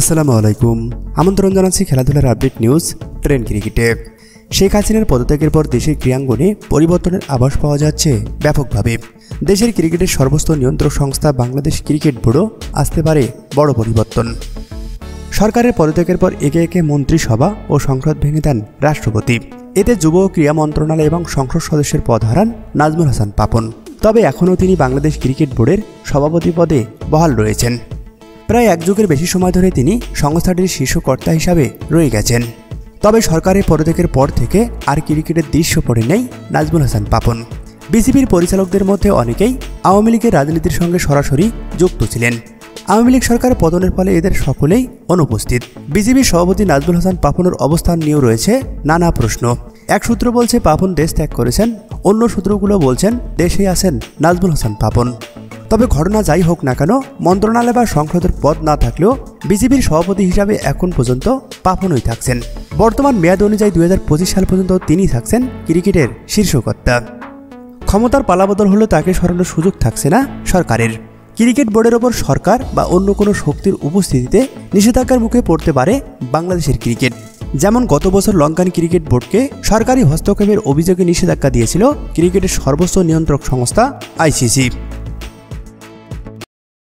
আসসালামু আলাইকুম। আমন্ত্রণ জানাচ্ছি খেলাধুলার আপডেট নিউজ ট্রেন ক্রিকেটে। শেখ হাসিনার পদত্যাগের পর দেশের ক্রীড়াঙ্গনে পরিবর্তনের আভাস পাওয়া যাচ্ছে ব্যাপকভাবে। দেশের ক্রিকেটের সর্বস্তর নিয়ন্ত্রক সংস্থা বাংলাদেশ ক্রিকেট বোর্ডও আসতে পারে বড় পরিবর্তন। সরকারের পদত্যাগের পর একে একে মন্ত্রিসভা ও সংসদ ভেঙে দেন রাষ্ট্রপতি। এতে যুব ও ক্রীড়া মন্ত্রণালয় এবং সংসদ সদস্যের পদ হারান নাজমুল হাসান পাপন। তবে এখনও তিনি বাংলাদেশ ক্রিকেট বোর্ডের সভাপতি পদে বহাল রয়েছেন। প্রায় এক যুগের বেশি সময় ধরে তিনি সংস্থাটির শীর্ষ কর্তা হিসাবে রয়ে গেছেন। তবে সরকারের পদত্যাগের পর থেকে আর ক্রিকেটের দৃশ্য পড়ে নেই নাজমুল হাসান পাপন। বিসিবির পরিচালকদের মধ্যে অনেকেই আওয়ামী লীগের রাজনীতির সঙ্গে সরাসরি যুক্ত ছিলেন। আওয়ামী লীগ সরকার পতনের ফলে এদের সকলেই অনুপস্থিত। বিসিবির সভাপতি নাজমুল হাসান পাপনের অবস্থান নিয়েও রয়েছে নানা প্রশ্ন। এক সূত্র বলছে পাপন দেশ ত্যাগ করেছেন, অন্য সূত্রগুলো বলছেন দেশেই আছেন নাজমুল হাসান পাপন। তবে ঘটনা যাই হোক না কেন, মন্ত্রণালয় বা সংসদের পদ না থাকলেও বিসিবির সভাপতি হিসাবে এখন পর্যন্ত পাপনই থাকছেন। বর্তমান মেয়াদ অনুযায়ী 2025 সাল পর্যন্ত তিনি থাকছেন ক্রিকেটের শীর্ষকর্তা। ক্ষমতার পালাবদল হলেও তাকে সরানোর সুযোগ থাকছে না সরকারের। ক্রিকেট বোর্ডের ওপর সরকার বা অন্য কোনো শক্তির উপস্থিতিতে নিষেধাজ্ঞার মুখে পড়তে পারে বাংলাদেশের ক্রিকেট। যেমন গত বছর লঙ্কান ক্রিকেট বোর্ডকে সরকারি হস্তক্ষেপের অভিযোগে নিষেধাজ্ঞা দিয়েছিল ক্রিকেটের সর্বোচ্চ নিয়ন্ত্রক সংস্থা ICC।